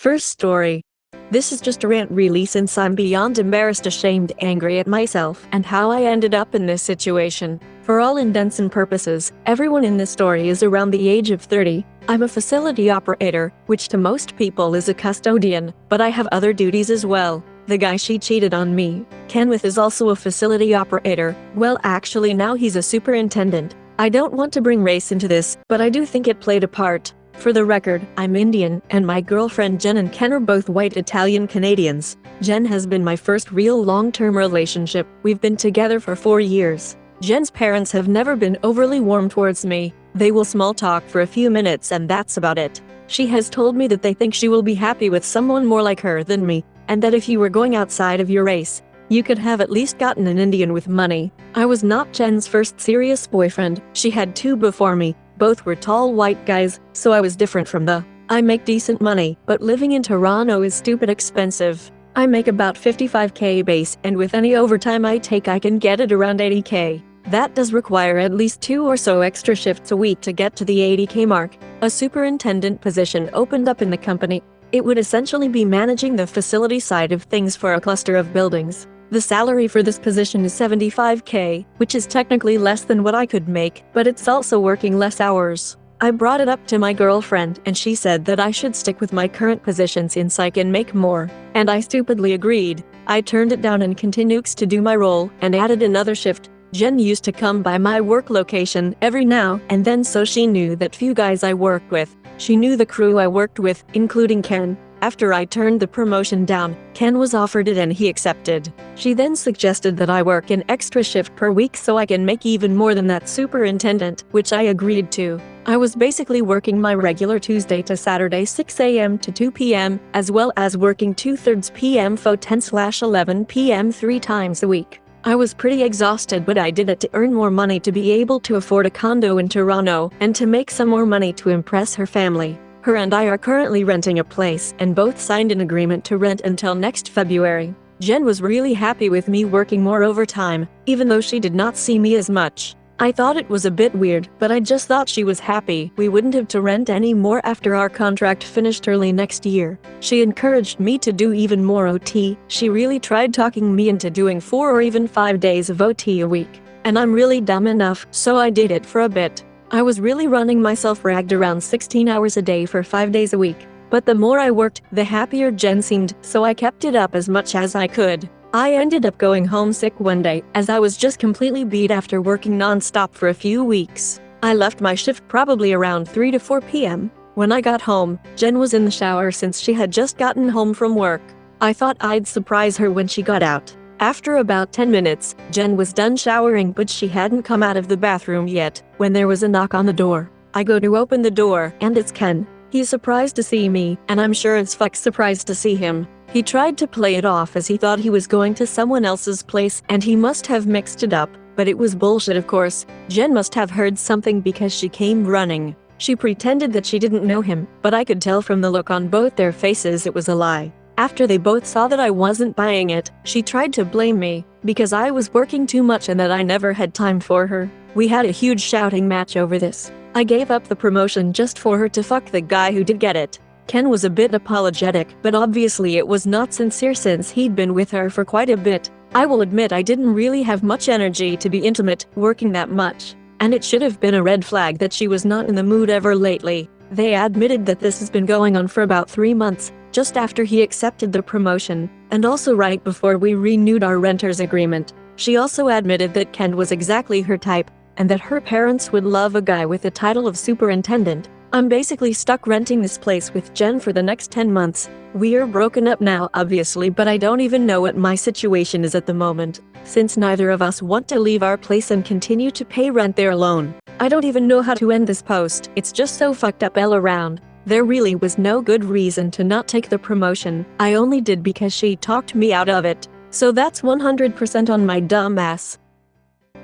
First story. This is just a rant really, since I'm beyond embarrassed, ashamed, angry at myself and how I ended up in this situation. For all intents and purposes, everyone in this story is around the age of 30. I'm a facility operator, which to most people is a custodian, but I have other duties as well. The guy she cheated on me, Kenneth, is also a facility operator. Well, actually now he's a superintendent. I don't want to bring race into this, but I do think it played a part. For the record, I'm Indian, and my girlfriend Jen and Ken are both white Italian Canadians. Jen has been my first real long-term relationship. We've been together for 4 years. Jen's parents have never been overly warm towards me. They will small talk for a few minutes and that's about it. She has told me that they think she will be happy with someone more like her than me, and that if you were going outside of your race, you could have at least gotten an Indian with money. I was not Jen's first serious boyfriend. She had 2 before me. Both were tall white guys, so I was different from the. I make decent money, but living in Toronto is stupid expensive. I make about 55k base, and with any overtime I take I can get it around 80k. That does require at least 2 or so extra shifts a week to get to the 80k mark. A superintendent position opened up in the company. It would essentially be managing the facility side of things for a cluster of buildings. The salary for this position is 75k, which is technically less than what I could make, but it's also working less hours. I brought it up to my girlfriend, and she said that I should stick with my current position since I can make more, and I stupidly agreed. I turned it down and continued to do my role, and added another shift. Jen used to come by my work location every now and then, so she knew that few guys I worked with. She knew the crew I worked with, including Ken. After I turned the promotion down, Ken was offered it and he accepted. She then suggested that I work an extra shift per week so I can make even more than that superintendent, which I agreed to. I was basically working my regular Tuesday to Saturday 6 a.m. to 2 p.m., as well as working 2/3 p.m. fo 10/11 p.m. 3 times a week. I was pretty exhausted, but I did it to earn more money to be able to afford a condo in Toronto and to make some more money to impress her family. Her and I are currently renting a place and both signed an agreement to rent until next February. Jen was really happy with me working more overtime, even though she did not see me as much. I thought it was a bit weird, but I just thought she was happy we wouldn't have to rent any more after our contract finished early next year. She encouraged me to do even more OT. She really tried talking me into doing 4 or even 5 days of OT a week. And I'm really dumb enough, so I did it for a bit. I was really running myself ragged around 16 hours a day for 5 days a week. But the more I worked, the happier Jen seemed, so I kept it up as much as I could. I ended up going home sick one day, as I was just completely beat after working non-stop for a few weeks. I left my shift probably around 3 to 4 p.m. When I got home, Jen was in the shower since she had just gotten home from work. I thought I'd surprise her when she got out. After about 10 minutes, Jen was done showering, but she hadn't come out of the bathroom yet when there was a knock on the door. I go to open the door, and it's Ken. He's surprised to see me, and I'm sure as fuck surprised to see him. He tried to play it off as he thought he was going to someone else's place and he must have mixed it up, but it was bullshit, of course. Jen must have heard something because she came running. She pretended that she didn't know him, but I could tell from the look on both their faces it was a lie. After they both saw that I wasn't buying it, she tried to blame me because I was working too much and that I never had time for her. We had a huge shouting match over this. I gave up the promotion just for her to fuck the guy who did get it. Ken was a bit apologetic, but obviously it was not sincere since he'd been with her for quite a bit. I will admit I didn't really have much energy to be intimate, working that much. And it should have been a red flag that she was not in the mood ever lately. They admitted that this has been going on for about 3 months, just after he accepted the promotion, and also right before we renewed our renter's agreement. She also admitted that Ken was exactly her type, and that her parents would love a guy with the title of superintendent. I'm basically stuck renting this place with Jen for the next 10 months. We're broken up now, obviously, but I don't even know what my situation is at the moment, since neither of us want to leave our place and continue to pay rent there alone. I don't even know how to end this post. It's just so fucked up all around. There really was no good reason to not take the promotion. I only did because she talked me out of it. So that's 100% on my dumb ass.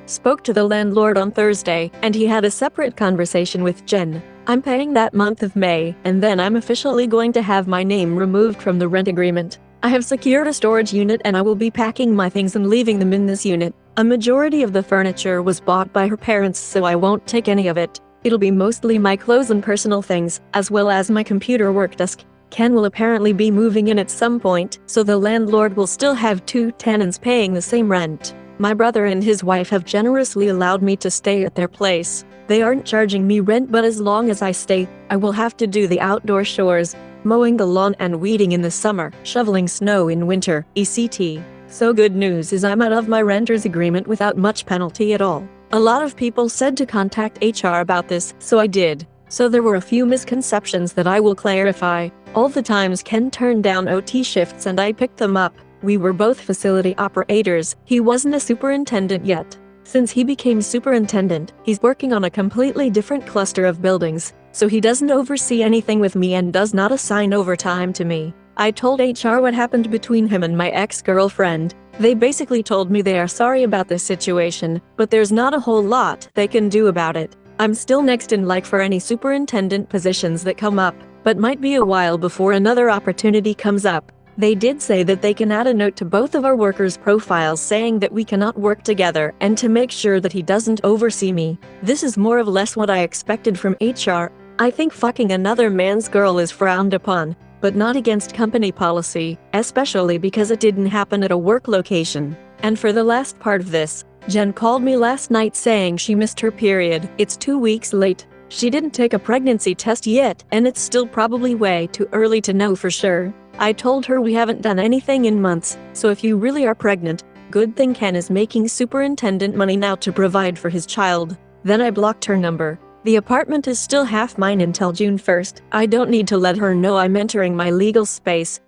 Spoke to the landlord on Thursday, and he had a separate conversation with Jen. I'm paying that month of May, and then I'm officially going to have my name removed from the rent agreement. I have secured a storage unit and I will be packing my things and leaving them in this unit. A majority of the furniture was bought by her parents, so I won't take any of it. It'll be mostly my clothes and personal things, as well as my computer work desk. Ken will apparently be moving in at some point, so the landlord will still have two tenants paying the same rent. My brother and his wife have generously allowed me to stay at their place. They aren't charging me rent, but as long as I stay, I will have to do the outdoor chores, mowing the lawn and weeding in the summer, shoveling snow in winter, etc. So good news is I'm out of my renter's agreement without much penalty at all. A lot of people said to contact HR about this, so I did. So there were a few misconceptions that I will clarify. All the times Ken turned down OT shifts and I picked them up. We were both facility operators. He wasn't a superintendent yet. Since he became superintendent, he's working on a completely different cluster of buildings, so he doesn't oversee anything with me and does not assign overtime to me. I told HR what happened between him and my ex-girlfriend. They basically told me they are sorry about this situation, but there's not a whole lot they can do about it. I'm still next in line for any superintendent positions that come up, but might be a while before another opportunity comes up. They did say that they can add a note to both of our workers' profiles saying that we cannot work together and to make sure that he doesn't oversee me. This is more or less what I expected from HR. I think fucking another man's girl is frowned upon, but not against company policy, especially because it didn't happen at a work location. And for the last part of this, Jen called me last night saying she missed her period. It's 2 weeks late. She didn't take a pregnancy test yet, and it's still probably way too early to know for sure. I told her we haven't done anything in months, so if you really are pregnant, good thing Ken is making superintendent money now to provide for his child. Then I blocked her number. The apartment is still half mine until June 1st. I don't need to let her know I'm entering my legal space.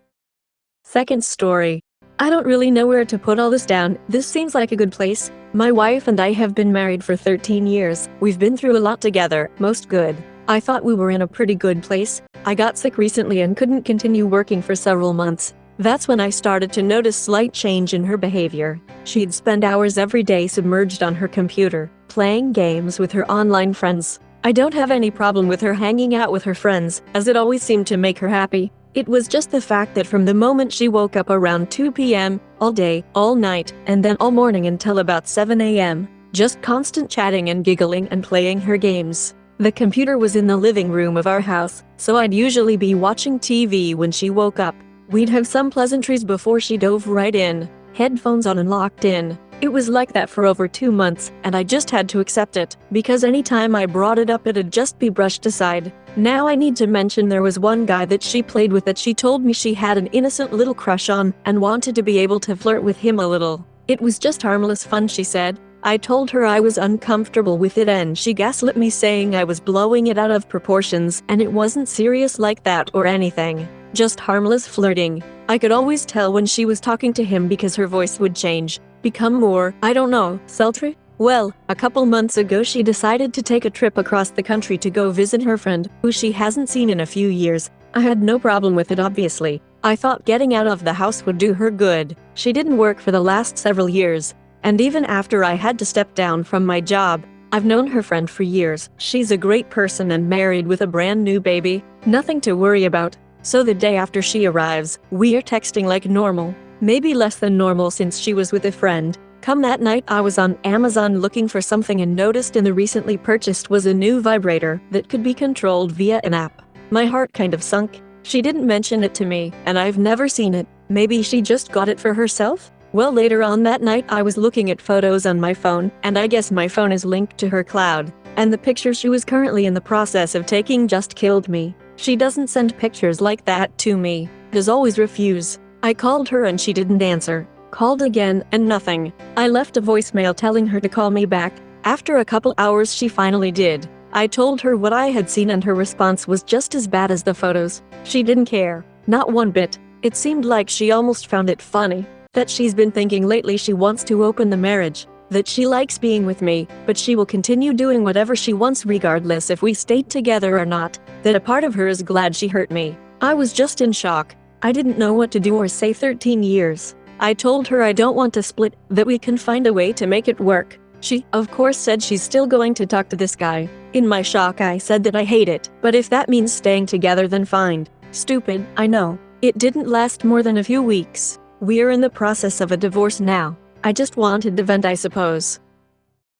Second story. I don't really know where to put all this down. This seems like a good place. My wife and I have been married for 13 years. We've been through a lot together, most good. I thought we were in a pretty good place. I got sick recently and couldn't continue working for several months. That's when I started to notice slight change in her behavior. She'd spend hours every day submerged on her computer, playing games with her online friends. I don't have any problem with her hanging out with her friends, as it always seemed to make her happy. It was just the fact that from the moment she woke up around 2 p.m., all day, all night, and then all morning until about 7 a.m., just constant chatting and giggling and playing her games. The computer was in the living room of our house, so I'd usually be watching TV when she woke up. We'd have some pleasantries before she dove right in, headphones on and locked in. It was like that for over 2 months, and I just had to accept it, because anytime I brought it up it'd just be brushed aside. Now I need to mention there was one guy that she played with that she told me she had an innocent little crush on, and wanted to be able to flirt with him a little. It was just harmless fun, she said. I told her I was uncomfortable with it and she gaslit me saying I was blowing it out of proportions and it wasn't serious like that or anything. Just harmless flirting. I could always tell when she was talking to him because her voice would change, become more, I don't know, sultry? Well, a couple months ago she decided to take a trip across the country to go visit her friend, who she hasn't seen in a few years. I had no problem with it, obviously. I thought getting out of the house would do her good. She didn't work for the last several years. And even after I had to step down from my job, I've known her friend for years. She's a great person and married with a brand new baby. Nothing to worry about. So the day after she arrives, we're texting like normal. Maybe less than normal since she was with a friend. Come that night I was on Amazon looking for something and noticed in the recently purchased was a new vibrator that could be controlled via an app. My heart kind of sunk. She didn't mention it to me, and I've never seen it. Maybe she just got it for herself? Well, later on that night I was looking at photos on my phone, and I guess my phone is linked to her cloud, and the picture she was currently in the process of taking just killed me. She doesn't send pictures like that to me. Does always refuse. I called her and she didn't answer. Called again and nothing. I left a voicemail telling her to call me back. After a couple hours she finally did. I told her what I had seen and her response was just as bad as the photos. She didn't care. Not one bit. It seemed like she almost found it funny. That she's been thinking lately she wants to open the marriage. That she likes being with me, but she will continue doing whatever she wants regardless if we stayed together or not. That a part of her is glad she hurt me. I was just in shock. I didn't know what to do or say. 13 years. I told her I don't want to split, that we can find a way to make it work. She, of course, said she's still going to talk to this guy. In my shock I said that I hate it, but if that means staying together then fine. Stupid, I know. It didn't last more than a few weeks. We're in the process of a divorce now. I just wanted to vent, I suppose.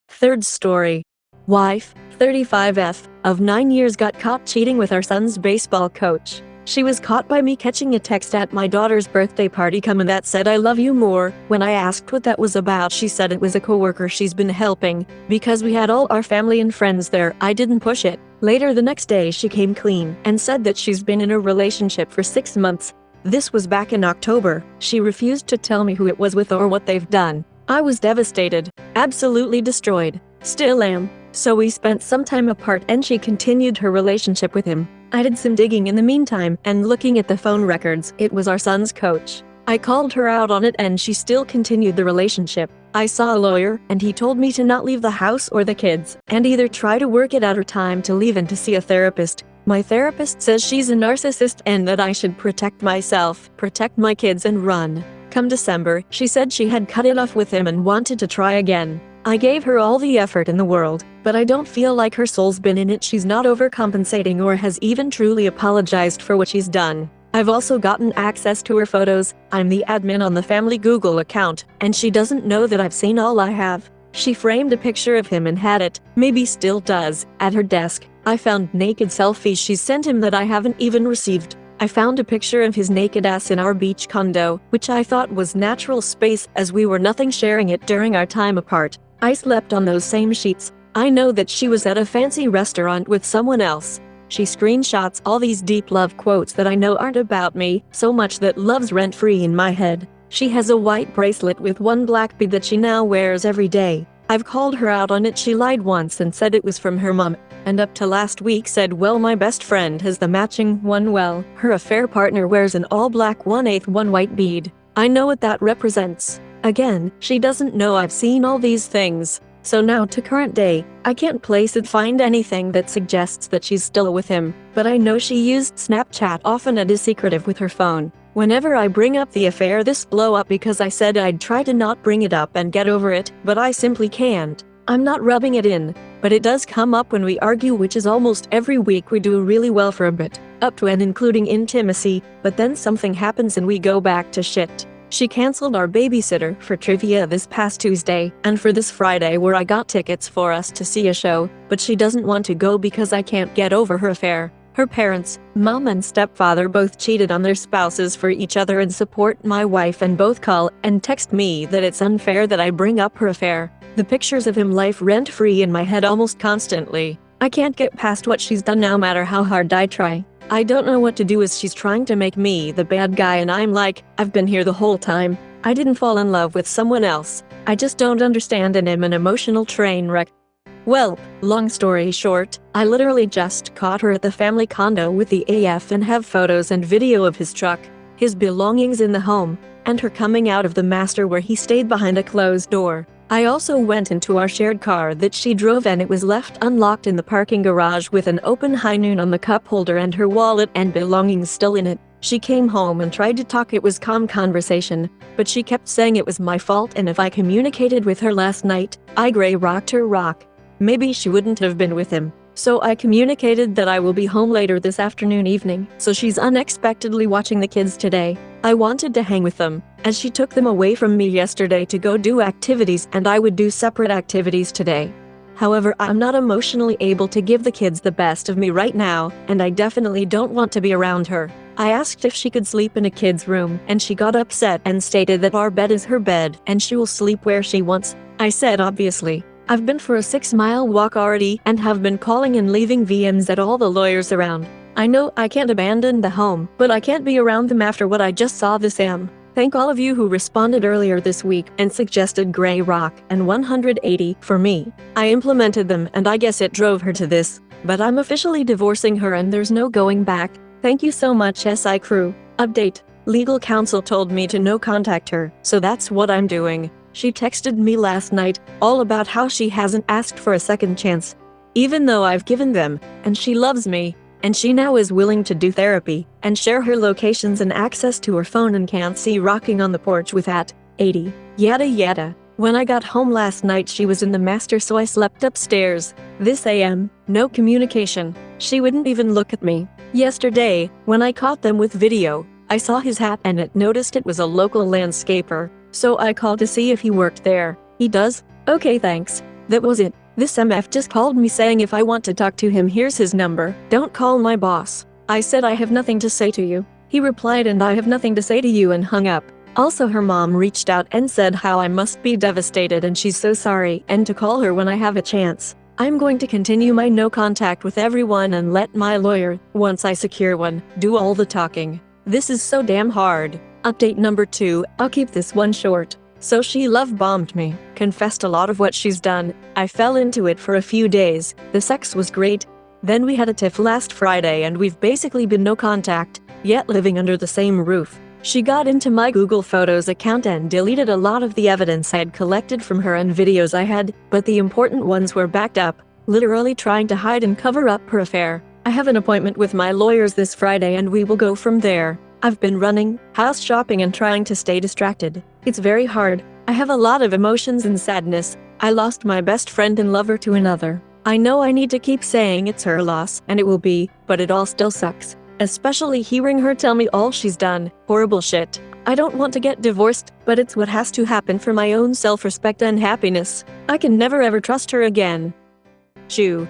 Third story. Wife, 35F, of 9 years got caught cheating with our son's baseball coach. She was caught by me catching a text at my daughter's birthday party coming that said "I love you more." When I asked what that was about, she said it was a coworker she's been helping. Because we had all our family and friends there, I didn't push it. Later the next day she came clean and said that she's been in a relationship for 6 months. This was back in October. She refused to tell me who it was with or what they've done. I was devastated, absolutely destroyed. Still am. So we spent some time apart and she continued her relationship with him. I did some digging in the meantime and looking at the phone records, it was our son's coach. I called her out on it and she still continued the relationship. I saw a lawyer and he told me to not leave the house or the kids and either try to work it out or time to leave and to see a therapist. My therapist says she's a narcissist and that I should protect myself, protect my kids and run. Come December, she said she had cut it off with him and wanted to try again. I gave her all the effort in the world, but I don't feel like her soul's been in it. She's not overcompensating or has even truly apologized for what she's done. I've also gotten access to her photos. I'm the admin on the family Google account, and she doesn't know that I've seen all I have. She framed a picture of him and had it, maybe still does, at her desk. I found naked selfies she sent him that I haven't even received. I found a picture of his naked ass in our beach condo, which I thought was natural space as we were nothing sharing it during our time apart. I slept on those same sheets. I know that she was at a fancy restaurant with someone else. She screenshots all these deep love quotes that I know aren't about me, so much that love's rent-free in my head. She has a white bracelet with one black bead that she now wears every day. I've called her out on it. She lied once and said it was from her mom, and up to last week said, well, my best friend has the matching one. Well, her affair partner wears an all-black 1/8 one white bead. I know what that represents. Again, she doesn't know I've seen all these things. So now to current day, I can't place it, find anything that suggests that she's still with him, but I know she used Snapchat often and is secretive with her phone. Whenever I bring up the affair, this blow up because I said I'd try to not bring it up and get over it, but I simply can't. I'm not rubbing it in, but it does come up when we argue, which is almost every week. We do really well for a bit, up to and including intimacy, but then something happens and we go back to shit. She canceled our babysitter for trivia this past Tuesday, and for this Friday where I got tickets for us to see a show, but she doesn't want to go because I can't get over her affair. Her parents, mom and stepfather, both cheated on their spouses for each other and support my wife, and both call and text me that it's unfair that I bring up her affair. The pictures of him life rent-free in my head almost constantly. I can't get past what she's done no matter how hard I try. I don't know what to do as she's trying to make me the bad guy, and I'm like, I've been here the whole time. I didn't fall in love with someone else. I just don't understand and am an emotional train wreck. Well, long story short, I literally just caught her at the family condo with the AF and have photos and video of his truck, his belongings in the home, and her coming out of the master where he stayed behind a closed door. I also went into our shared car that she drove and it was left unlocked in the parking garage with an open high noon on the cup holder and her wallet and belongings still in it. She came home and tried to talk. It was calm conversation, but she kept saying it was my fault and if I communicated with her last night, I grey rocked her rock. Maybe she wouldn't have been with him. So I communicated that I will be home later this afternoon evening, so she's unexpectedly watching the kids today. I wanted to hang with them, as she took them away from me yesterday to go do activities and I would do separate activities today. However, I'm not emotionally able to give the kids the best of me right now, and I definitely don't want to be around her. I asked if she could sleep in a kid's room, and she got upset and stated that our bed is her bed and she will sleep where she wants. I said obviously. I've been for a 6-mile walk already and have been calling and leaving VMs at all the lawyers around. I know I can't abandon the home, but I can't be around them after what I just saw this am. Thank all of you who responded earlier this week and suggested Grey Rock and 180 for me. I implemented them and I guess it drove her to this, but I'm officially divorcing her and there's no going back. Thank you so much, SI crew. Update. Legal counsel told me to no contact her, so that's what I'm doing. She texted me last night, all about how she hasn't asked for a second chance, even though I've given them, and she loves me, and she now is willing to do therapy, and share her locations and access to her phone and can't see rocking on the porch with at 80, yada yada. When I got home last night she was in the master, so I slept upstairs. This AM, no communication. She wouldn't even look at me. Yesterday, when I caught them with video, I saw his hat and it noticed it was a local landscaper. So I called to see if he worked there. He does? Okay, thanks. That was it. This MF just called me saying if I want to talk to him, here's his number. Don't call my boss. I said I have nothing to say to you. He replied and I have nothing to say to you and hung up. Also her mom reached out and said how I must be devastated and she's so sorry and to call her when I have a chance. I'm going to continue my no contact with everyone and let my lawyer, once I secure one, do all the talking. This is so damn hard. Update number 2, I'll keep this one short. So she love bombed me, confessed a lot of what she's done. I fell into it for a few days. The sex was great. Then we had a tiff last Friday and we've basically been no contact, yet living under the same roof. She got into my Google Photos account and deleted a lot of the evidence I had collected from her and videos I had, but the important ones were backed up, literally trying to hide and cover up her affair. I have an appointment with my lawyers this Friday and we will go from there. I've been running, house shopping and trying to stay distracted. It's very hard. I have a lot of emotions and sadness. I lost my best friend and lover to another. I know I need to keep saying it's her loss, and it will be, but it all still sucks. Especially hearing her tell me all she's done. Horrible shit. I don't want to get divorced, but it's what has to happen for my own self-respect and happiness. I can never ever trust her again.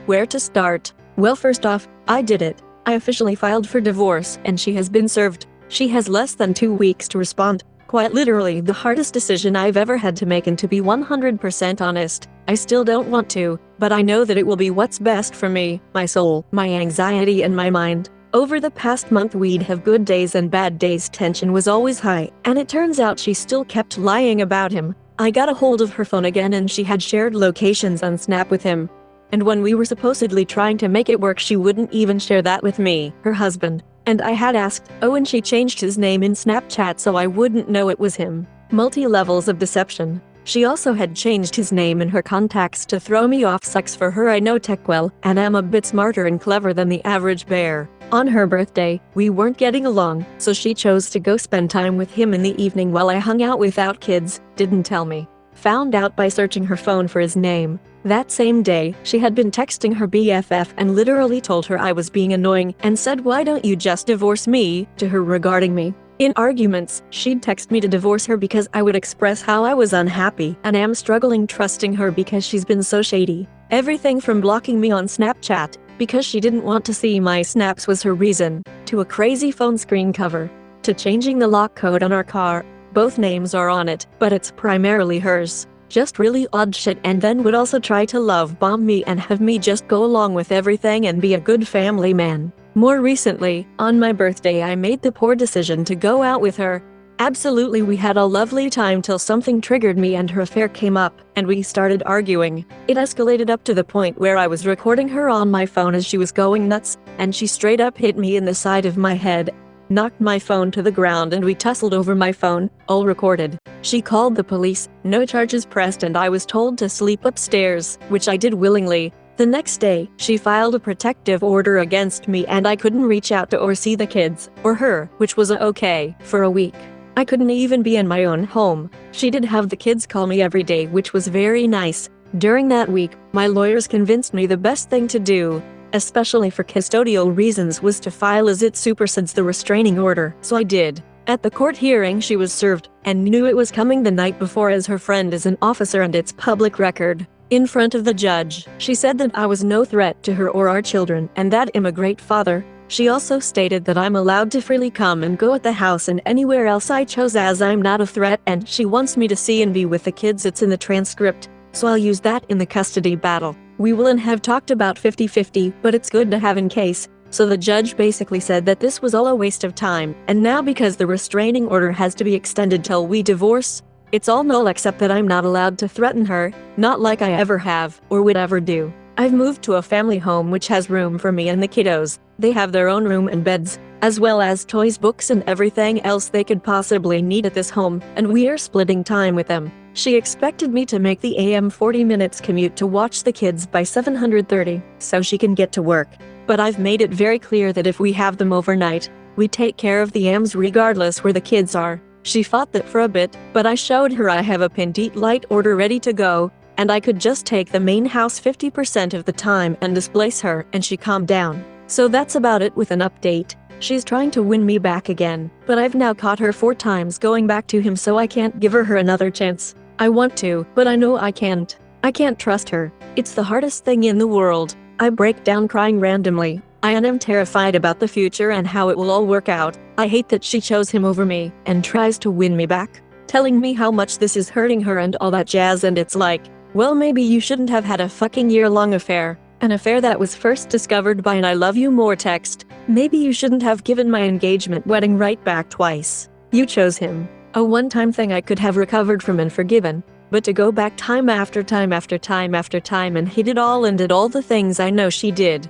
Where to start? Well, first off, I did it. I officially filed for divorce and she has been served. She has less than 2 weeks to respond. Quite literally the hardest decision I've ever had to make, and to be 100% honest, I still don't want to, but I know that it will be what's best for me, my soul, my anxiety and my mind. Over the past month we'd have good days and bad days. Tension was always high, and it turns out she still kept lying about him. I got a hold of her phone again and she had shared locations on Snap with him. And when we were supposedly trying to make it work, she wouldn't even share that with me, her husband. And I had asked, and she changed his name in Snapchat so I wouldn't know it was him. Multi-levels of deception. She also had changed his name in her contacts to throw me off. Sucks for her. I know tech well, and am a bit smarter and clever than the average bear. On her birthday, we weren't getting along, so she chose to go spend time with him in the evening while I hung out without kids. Didn't tell me. Found out by searching her phone for his name. That same day, she had been texting her BFF and literally told her I was being annoying and said, "Why don't you just divorce me?" to her regarding me. In arguments, she'd text me to divorce her because I would express how I was unhappy and am struggling trusting her because she's been so shady. Everything from blocking me on Snapchat because she didn't want to see my snaps was her reason, to a crazy phone screen cover, to changing the lock code on our car. Both names are on it, but it's primarily hers. Just really odd shit, and then would also try to love bomb me and have me just go along with everything and be a good family man. More recently, on my birthday, I made the poor decision to go out with her. Absolutely, we had a lovely time till something triggered me and her affair came up, and we started arguing. It escalated up to the point where I was recording her on my phone as she was going nuts, and she straight up hit me in the side of my head, knocked my phone to the ground, and we tussled over my phone, all recorded. She called the police, no charges pressed, and I was told to sleep upstairs, which I did willingly. The next day, she filed a protective order against me and I couldn't reach out to or see the kids, or her, which was okay, for a week. I couldn't even be in my own home. She did have the kids call me every day, which was very nice. During that week, my lawyers convinced me the best thing to do, especially for custodial reasons, was to file as it supersedes the restraining order, so I did. At the court hearing, she was served, and knew it was coming the night before as her friend is an officer and it's public record. In front of the judge, she said that I was no threat to her or our children, and that I'm a great father. She also stated that I'm allowed to freely come and go at the house and anywhere else I chose as I'm not a threat, and she wants me to see and be with the kids. It's in the transcript, so I'll use that in the custody battle. We will and have talked about 50-50, but it's good to have in case. So the judge basically said that this was all a waste of time, and now because the restraining order has to be extended till we divorce, it's all null except that I'm not allowed to threaten her, not like I ever have, or would ever do. I've moved to a family home which has room for me and the kiddos. They have their own room and beds, as well as toys, books, and everything else they could possibly need at this home, and we are splitting time with them. She expected me to make the AM 40 minutes commute to watch the kids by 7:30, so she can get to work. But I've made it very clear that if we have them overnight, we take care of the AMs regardless where the kids are. She fought that for a bit, but I showed her I have a Petite light order ready to go, and I could just take the main house 50% of the time and displace her, and she calmed down. So that's about it with an update. She's trying to win me back again, but I've now caught her 4 times going back to him, so I can't give her another chance. I want to, but I know I can't. I can't trust her. It's the hardest thing in the world. I break down crying randomly. I am terrified about the future and how it will all work out. I hate that she chose him over me and tries to win me back, telling me how much this is hurting her and all that jazz, and it's like, well, maybe you shouldn't have had a fucking year-long affair. An affair that was first discovered by an "I love you more" text. Maybe you shouldn't have given my engagement wedding right back twice. You chose him. A one-time thing I could have recovered from and forgiven. But to go back time after time after time after time and hit it all and did all the things I know she did.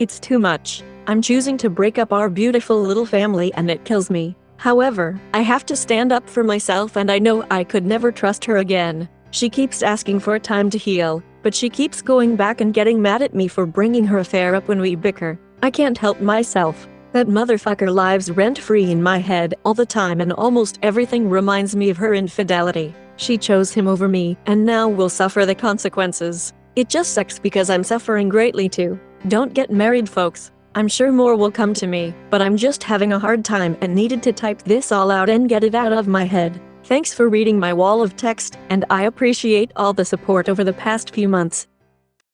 It's too much. I'm choosing to break up our beautiful little family and it kills me. However, I have to stand up for myself and I know I could never trust her again. She keeps asking for time to heal, but she keeps going back and getting mad at me for bringing her affair up when we bicker. I can't help myself. That motherfucker lives rent-free in my head all the time and almost everything reminds me of her infidelity. She chose him over me and now will suffer the consequences. It just sucks because I'm suffering greatly too. Don't get married, folks. I'm sure more will come to me, but I'm just having a hard time and needed to type this all out and get it out of my head. Thanks for reading my wall of text, and I appreciate all the support over the past few months.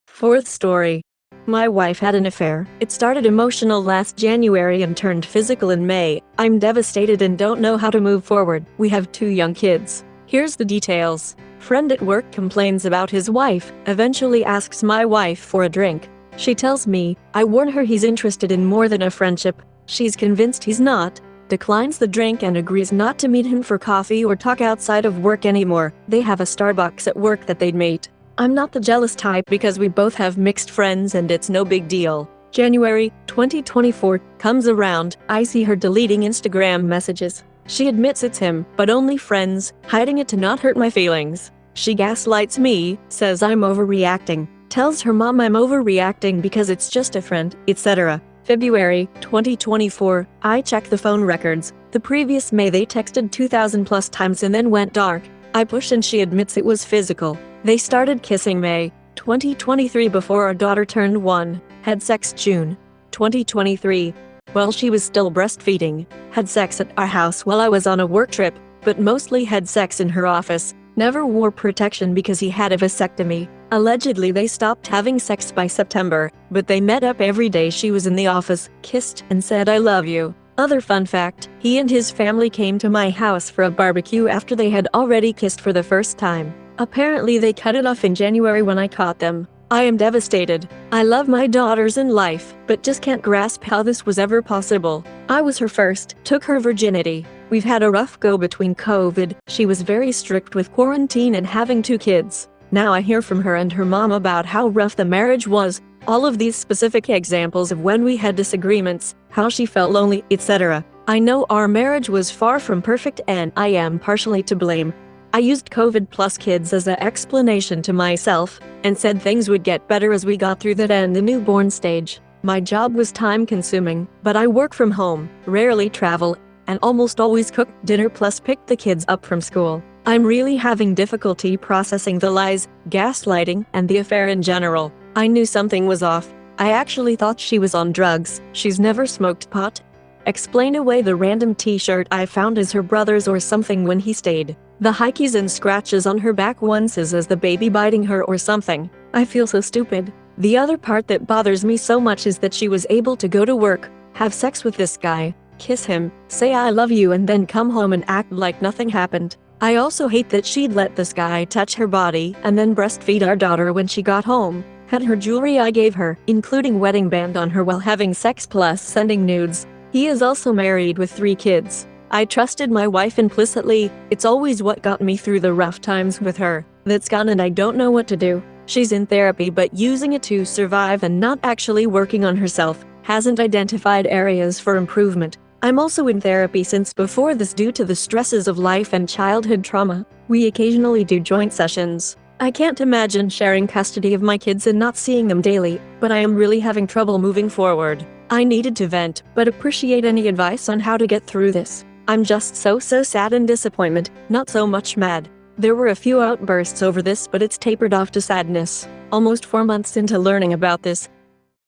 Fourth story. My wife had an affair. It started emotional last January and turned physical in May. I'm devastated and don't know how to move forward. We have 2 young kids. Here's the details. Friend at work complains about his wife, eventually asks my wife for a drink. She tells me, I warn her he's interested in more than a friendship. She's convinced he's not, declines the drink and agrees not to meet him for coffee or talk outside of work anymore. They have a Starbucks at work that they'd meet. I'm not the jealous type because we both have mixed friends and it's no big deal. January 2024 comes around, I see her deleting Instagram messages. She admits it's him, but only friends, hiding it to not hurt my feelings. She gaslights me, says I'm overreacting, tells her mom I'm overreacting because it's just a friend, etc. February 2024, I check the phone records. The previous May they texted 2,000 plus times and then went dark. I push and she admits it was physical. They started kissing May 2023 before our daughter turned 1. Had sex June 2023. While she was still breastfeeding. Had sex at our house while I was on a work trip, but mostly had sex in her office. Never wore protection because he had a vasectomy. Allegedly they stopped having sex by September, but they met up every day she was in the office, kissed, and said I love you. Other fun fact, he and his family came to my house for a barbecue after they had already kissed for the first time. Apparently they cut it off in January when I caught them. I am devastated. I love my daughters in life, but just can't grasp how this was ever possible. I was her first, took her virginity. We've had a rough go between COVID, she was very strict with quarantine and having 2 kids. Now I hear from her and her mom about how rough the marriage was, all of these specific examples of when we had disagreements, how she felt lonely, etc. I know our marriage was far from perfect and I am partially to blame. I used COVID plus kids as an explanation to myself, and said things would get better as we got through that and the newborn stage. My job was time-consuming, but I work from home, rarely travel, and almost always cook dinner plus pick the kids up from school. I'm really having difficulty processing the lies, gaslighting, and the affair in general. I knew something was off. I actually thought she was on drugs. She's never smoked pot. Explain away the random t-shirt I found as her brother's or something when he stayed. The hickeys and scratches on her back once is as the baby biting her or something. I feel so stupid. The other part that bothers me so much is that she was able to go to work, have sex with this guy, kiss him, say I love you and then come home and act like nothing happened. I also hate that she'd let this guy touch her body and then breastfeed our daughter when she got home. Had her jewelry I gave her, including wedding band on her while having sex plus sending nudes. He is also married with 3 kids. I trusted my wife implicitly. It's always what got me through the rough times with her. That's gone and I don't know what to do. She's in therapy but using it to survive and not actually working on herself. Hasn't identified areas for improvement. I'm also in therapy since before this due to the stresses of life and childhood trauma. We occasionally do joint sessions. I can't imagine sharing custody of my kids and not seeing them daily, but I am really having trouble moving forward. I needed to vent, but appreciate any advice on how to get through this. I'm just so sad and disappointment, not so much mad. There were a few outbursts over this but it's tapered off to sadness. Almost 4 months into learning about this.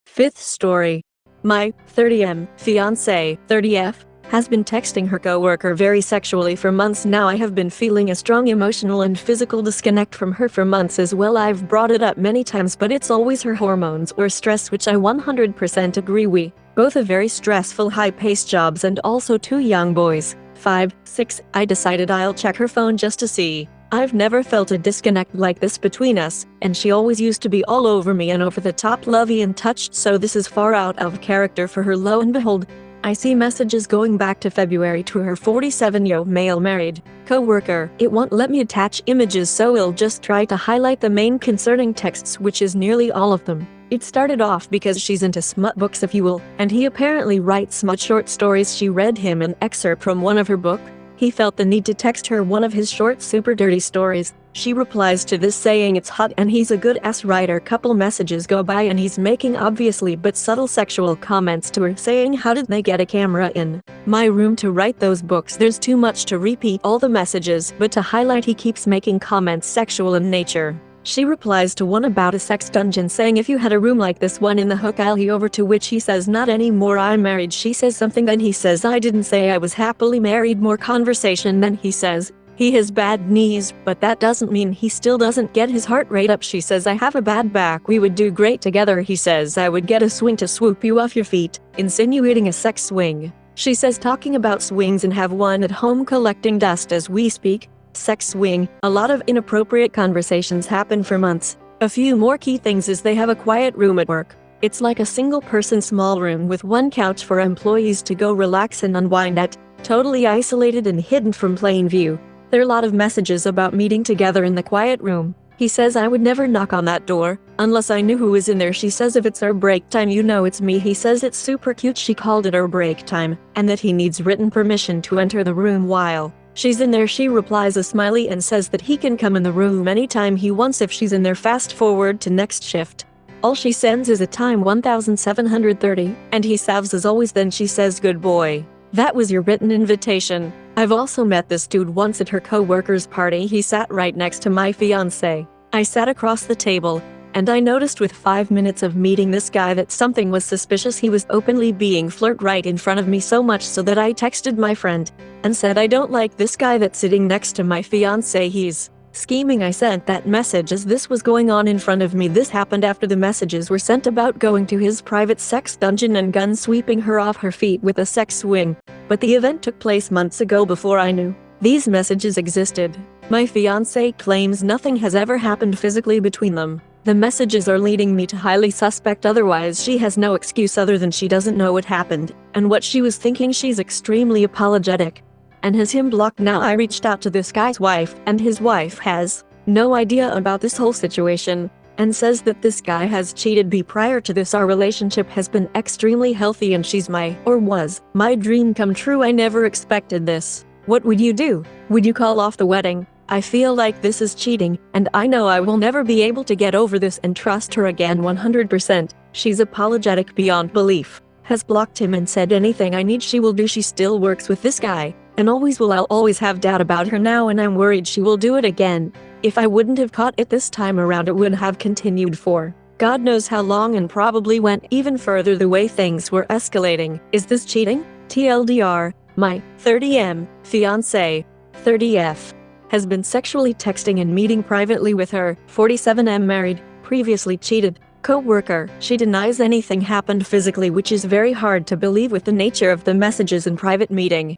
Fifth story. My 30M fiancé, 30F, has been texting her coworker very sexually for months now. I have been feeling a strong emotional and physical disconnect from her for months as well. I've brought it up many times, but it's always her hormones or stress, which I 100% agree. We both have very stressful, high-paced jobs and also 2 young boys, 5, 6. I decided I'll check her phone just to see. I've never felt a disconnect like this between us, and she always used to be all over me and over the top lovey and touched, so this is far out of character for her. Lo and behold, I see messages going back to February to her 47-year-old male married co-worker. It won't let me attach images, so I'll just try to highlight the main concerning texts, which is nearly all of them. It started off because she's into smut books, if you will, and he apparently writes smut short stories. She read him an excerpt from one of her book. He felt the need to text her one of his short, super dirty stories. She replies to this saying it's hot and he's a good ass writer. Couple messages go by and he's making obviously but subtle sexual comments to her, saying how did they get a camera in my room to write those books. There's too much to repeat all the messages, but to highlight he keeps making comments sexual in nature. She replies to one about a sex dungeon, saying if you had a room like this one in the hook I'll he over, to which he says not anymore, I'm married. She says something, then he says I didn't say I was happily married. More conversation, then he says he has bad knees, but that doesn't mean he still doesn't get his heart rate up. She says I have a bad back, we would do great together. He says I would get a swing to swoop you off your feet, insinuating a sex swing. She says talking about swings and have one at home collecting dust as we speak. Sex swing. A lot of inappropriate conversations happen for months. A few more key things is they have a quiet room at work. It's like a single person small room with one couch for employees to go relax and unwind at, totally isolated and hidden from plain view. There are a lot of messages about meeting together in the quiet room. He says I would never knock on that door unless I knew who was in there. She says if it's our break time you know it's me. He says it's super cute she called it our break time, and that he needs written permission to enter the room while she's in there. She replies a smiley and says that he can come in the room anytime he wants if she's in there. Fast forward to next shift. All she sends is a time 1730, and he salves as always. Then she says good boy. That was your written invitation. I've also met this dude once at her co-worker's party. He sat right next to my fiance. I sat across the table, and I noticed with 5 minutes of meeting this guy that something was suspicious. He was openly being flirt right in front of me, so much so that I texted my friend and said I don't like this guy that's sitting next to my fiance, he's scheming. I sent that message as this was going on in front of me. This happened after the messages were sent about going to his private sex dungeon and gun sweeping her off her feet with a sex swing. But the event took place months ago before I knew these messages existed. My fiance claims nothing has ever happened physically between them. The messages are leading me to highly suspect otherwise. She has no excuse other than she doesn't know what happened and what she was thinking. She's extremely apologetic and has him blocked now. I reached out to this guy's wife, and his wife has no idea about this whole situation and says that this guy has cheated me prior to this. Our relationship has been extremely healthy and she's was my dream come true. I never expected this. What would you do? Would you call off the wedding? I feel like this is cheating, and I know I will never be able to get over this and trust her again 100%. She's apologetic beyond belief, has blocked him and said anything I need she will do. She still works with this guy, and always will. I'll always have doubt about her now, and I'm worried she will do it again. If I wouldn't have caught it this time around, it would have continued for God knows how long, and probably went even further the way things were escalating. Is this cheating? TLDR, my 30M fiancé, 30F, has been sexually texting and meeting privately with her 47M married, previously cheated co-worker. She denies anything happened physically, which is very hard to believe with the nature of the messages and private meeting.